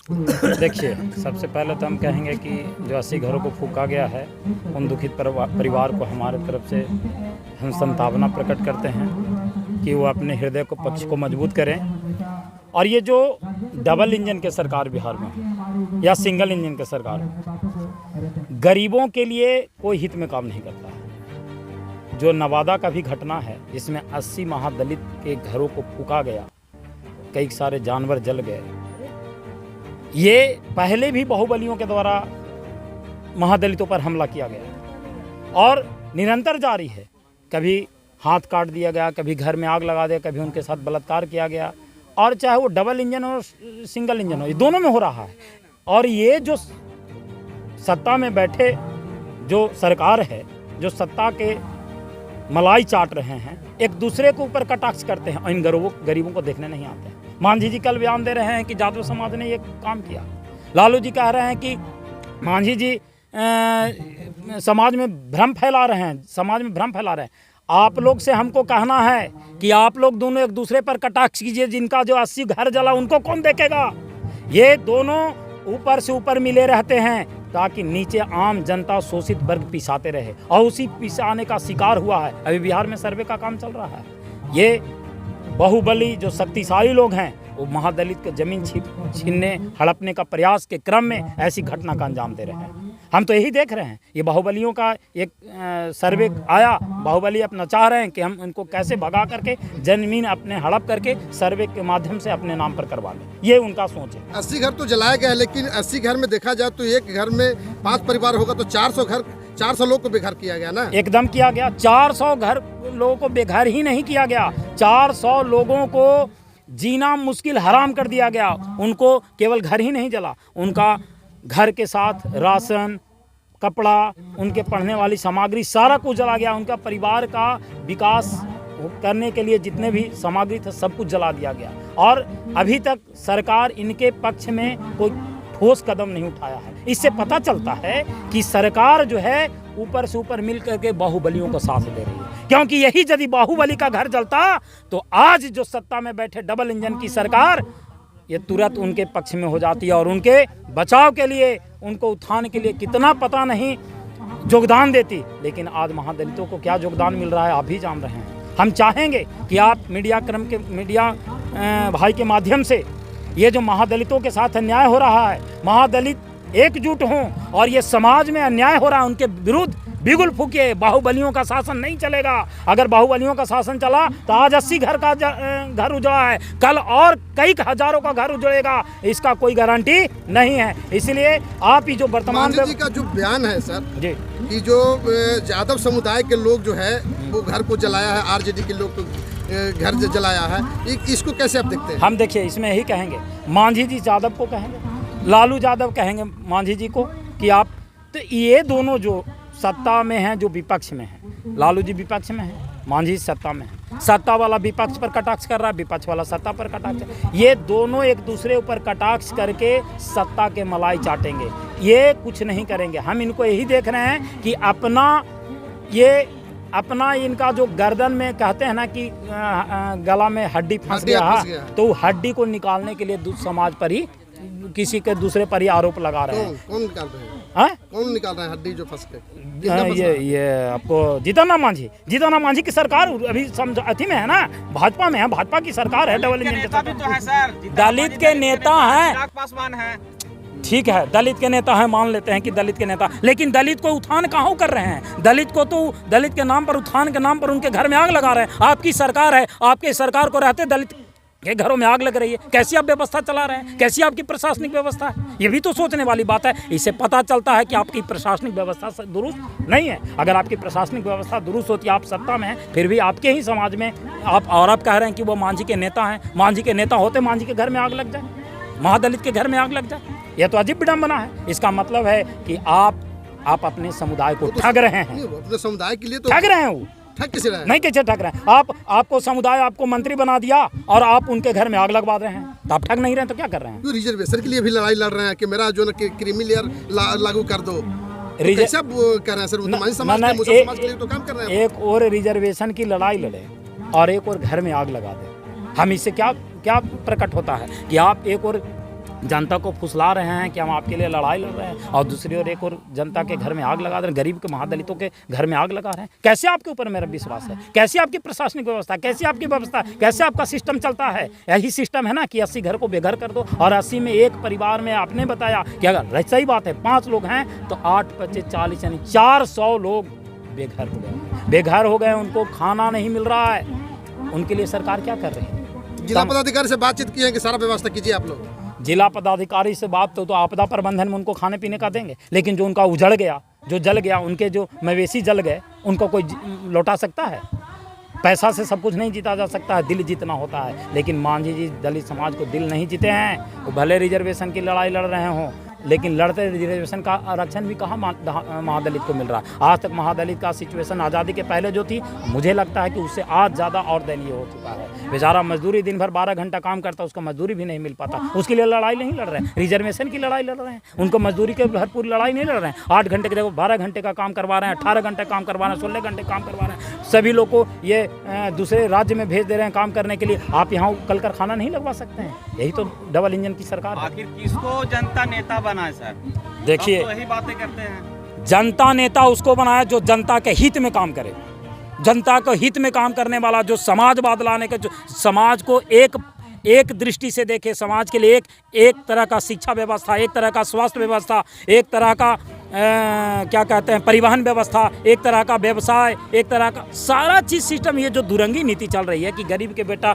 देखिए, सबसे पहले तो हम कहेंगे कि जो 80 घरों को फूँका गया है, उन दुखित परिवार को हमारे तरफ से हम संतावना प्रकट करते हैं कि वो अपने हृदय को पक्ष को मजबूत करें। और ये जो डबल इंजन के सरकार बिहार में है या सिंगल इंजन के सरकार में, गरीबों के लिए कोई हित में काम नहीं करता है। जो नवादा का भी घटना है, इसमें 80 महादलित के घरों को फूँका गया, कई सारे जानवर जल गए। ये पहले भी बाहुबलियों के द्वारा महादलितों पर हमला किया गया और निरंतर जारी है। कभी हाथ काट दिया गया, कभी घर में आग लगा दिया, कभी उनके साथ बलात्कार किया गया। और चाहे वो डबल इंजन हो सिंगल इंजन हो, ये दोनों में हो रहा है। और ये जो सत्ता में बैठे जो सरकार है, जो सत्ता के मलाई चाट रहे हैं, एक दूसरे के ऊपर कटाक्ष करते हैं, इन गरीबों को देखने नहीं आते हैं। मांझी जी कल बयान दे रहे हैं कि यादव समाज ने ये काम किया। लालू जी कह रहे हैं कि मांझी जी समाज में भ्रम फैला रहे हैं, आप लोग से हमको कहना है कि आप लोग दोनों एक दूसरे पर कटाक्ष कीजिए। जिनका जो 80 घर जला उनको कौन देखेगा? ये दोनों ऊपर से ऊपर मिले रहते हैं ताकि नीचे आम जनता शोषित वर्ग पिसाते रहे, और उसी पिसाने का शिकार हुआ है। अभी बिहार में सर्वे का काम चल रहा है। ये बाहुबली जो शक्तिशाली लोग हैं, वो महादलित के जमीन छीनने हड़पने का प्रयास के क्रम में ऐसी घटना का अंजाम दे रहे हैं। हम तो यही देख रहे हैं। ये बाहुबलियों का एक सर्वे आया, बाहुबली अपना चाह रहे हैं कि हम उनको कैसे भगा करके जमीन अपने हड़प करके सर्वे के माध्यम से अपने नाम पर करवा लें। ये उनका सोच है। 80 घर तो जलाया गया है, लेकिन 80 घर में देखा जाए तो एक घर में 5 परिवार होगा तो 400 लोग को बेघर किया गया ना। एकदम किया गया। 400 घर लोगों को बेघर ही नहीं किया गया, 400 लोगों को जीना मुश्किल हराम कर दिया गया। उनको केवल घर ही नहीं जला, उनका घर के साथ राशन, कपड़ा, उनके पढ़ने वाली सामग्री, सारा कुछ जला गया। उनका परिवार का विकास करने के लिए जितने भी सामग्री थे सब कुछ जला दिया गया। और अभी तक सरकार इनके पक्ष में कोई ठोस कदम नहीं उठाया है। इससे पता चलता है कि सरकार जो है ऊपर से ऊपर मिल करके बाहुबलियों को साथ दे रही है। क्योंकि यही यदि बाहुबली का घर जलता तो आज जो सत्ता में बैठे डबल इंजन की सरकार, ये तुरंत उनके पक्ष में हो जाती है और उनके बचाव के लिए, उनको उत्थान के लिए कितना पता नहीं योगदान देती। लेकिन आज महादलितों को क्या योगदान मिल रहा है आप भी जान रहे हैं। हम चाहेंगे कि आप मीडिया भाई के माध्यम से ये जो महादलितों के साथ अन्याय हो रहा है, महादलित एकजुट हों और ये समाज में अन्याय हो रहा है उनके विरुद्ध बिगुल फूकिए। बाहुबलियों का शासन नहीं चलेगा। अगर बाहुबलियों का शासन चला तो आज 80 घर उजड़ा है, कल और कई हजारों का घर उजड़ेगा, इसका कोई गारंटी नहीं है। इसलिए आप ही जो वर्तमान जी का जो बयान है सर जी कि जो यादव समुदाय के लोग जो है वो घर को जलाया है, आरजेडी के लोग घर जलाया है, इसको कैसे आप देखते हैं? हम देखिए इसमें यही कहेंगे, मांझी जी यादव को कहेंगे, लालू यादव कहेंगे मांझी जी को कि आप, तो ये दोनों जो सत्ता में हैं, जो विपक्ष में हैं, लालू जी विपक्ष में हैं, मांझी सत्ता में है। सत्ता वाला विपक्ष पर कटाक्ष कर रहा है, विपक्ष वाला सत्ता पर कटाक्ष। ये दोनों एक दूसरे ऊपर कटाक्ष करके सत्ता के मलाई चाटेंगे, ये कुछ नहीं करेंगे। हम इनको यही देख रहे हैं कि अपना इनका जो गर्दन में कहते हैं ना कि गला में हड्डी फंस गया, तो हड्डी को निकालने के लिए समाज पर ही, किसी के दूसरे पर ही आरोप लगा रहे हैं। कौन निकाल रहे हैं? कौन निकाल रहा है हड्डी जो फंस गई? ये आपको जीतन राम मांझी की सरकार अभी अथी में है ना, भाजपा में है, भाजपा की सरकार है। डबल इंजन नेता भी तो है सर, दलित के नेता हैं, पासवान है, ठीक है, दलित के नेता है, मान लेते हैं कि दलित के नेता, लेकिन दलित को उत्थान कहाँ कर रहे हैं? दलित को तो दलित के नाम पर, उत्थान के नाम पर उनके घर में आग लगा रहे हैं। आपकी सरकार है, आपके सरकार को रहते दलित के घरों में आग लग रही है। कैसी आप व्यवस्था चला रहे हैं? कैसी आपकी प्रशासनिक व्यवस्था है? ये भी तो सोचने वाली बात है। इससे पता चलता है कि आपकी प्रशासनिक व्यवस्था दुरुस्त नहीं है। अगर आपकी प्रशासनिक व्यवस्था दुरुस्त होती, आप सत्ता में हैं, फिर भी आपके ही समाज में आप कह रहे हैं कि वो मांझी के नेता हैं। मांझी के नेता होते मांझी के घर में आग लग जाए, महादलित के घर में आग लग जाए, यह तो अजीब विडंबना है। इसका मतलब है कि आप अपने समुदाय को ठग रहे हैं। अपने समुदाय के लिए तो ठग रहे हैं। वो ठग किसे रहे हैं? नहीं, कैसे ठग रहे हैं? आपको समुदाय आपको मंत्री बना दिया और आप उनके घर में आग लगवा रहे हैं, तो आप ठग नहीं रहे हैं तो क्या कर रहे हैं? रिजर्वेशन के लिए भी लड़ाई लड़ रहे हैं कि मेरा जो क्रीमी लेयर लागू कर दो, कैसे आप कर रहे हैं सर? मुसलमान समाज के लिए तो काम कर रहे हैं। एक और रिजर्वेशन की लड़ाई लड़े और एक और घर में आग लगा दे। हम इससे क्या प्रकट होता है कि आप एक और जनता को फुसला रहे हैं कि हम आपके लिए लड़ाई लड़ रहे हैं, और दूसरी ओर एक और जनता के घर में आग लगा रहे हैं, गरीब के महादलितों के घर में आग लगा रहे हैं। कैसे आपके ऊपर मेरा विश्वास है? कैसे आपकी प्रशासनिक व्यवस्था, कैसे आपकी व्यवस्था, कैसे आपका सिस्टम चलता है? यही सिस्टम है ना कि 80 घर को बेघर कर दो, और 80 में एक परिवार में आपने बताया कि अगर सही बात है 5 लोग हैं तो 8 25 40 यानी 400 लोग बेघर हो गए, बेघर हो गए, उनको खाना नहीं मिल रहा है। उनके लिए सरकार क्या कर रही है? जिला पदाधिकारी से बातचीत की है कि सारा व्यवस्था कीजिए आप लोग? जिला पदाधिकारी से बात तो आपदा प्रबंधन में उनको खाने पीने का देंगे, लेकिन जो उनका उजड़ गया, जो जल गया, उनके जो मवेशी जल गए, उनको कोई लौटा सकता है? पैसा से सब कुछ नहीं जीता जा सकता है, दिल जीतना होता है। लेकिन मांझी जी दलित समाज को दिल नहीं जीते हैं। वो भले रिजर्वेशन की लड़ाई लड़ रहे हों, लेकिन लड़ते रिजर्वेशन का आरक्षण भी कहाँ महादलित को मिल रहा है। आज तक महादलित का सिचुएशन आज़ादी के पहले जो थी, मुझे लगता है कि उससे आज ज़्यादा और दयनीय हो चुका है। बेचारा मजदूरी दिन भर 12 घंटा काम करता, उसको मजदूरी भी नहीं मिल पाता। उसके लिए लड़ाई नहीं लड़ रहे हैं, रिजर्वेशन की लड़ाई लड़ रहे हैं। उनको मजदूरी के भरपूर लड़ाई नहीं लड़ रहे हैं। 8 घंटे की जगह 12 घंटे का काम करवा रहे हैं, 18 घंटे काम करवा रहे हैं, 16 घंटे काम करवा रहे हैं। सभी लोग को ये दूसरे राज्य में भेज दे रहे हैं काम करने के लिए। आप यहाँ कल कारखाना नहीं लगवा सकते हैं? यही तो डबल इंजन की सरकार है। आखिर किसको जनता नेता बनाए सर? देखिए, हम तो यही बातें करते हैं। जनता नेता उसको बनाया जो जनता के हित में काम करे, जनता के हित में काम करने वाला, जो समाजवाद लाने के, जो समाज को एक दृष्टि से देखे, समाज के लिए एक तरह का शिक्षा व्यवस्था, एक तरह का स्वास्थ्य व्यवस्था, एक तरह का क्या कहते हैं परिवहन व्यवस्था, एक तरह का व्यवसाय, एक तरह का सारा चीज़ सिस्टम। ये जो दुरंगी नीति चल रही है कि गरीब के बेटा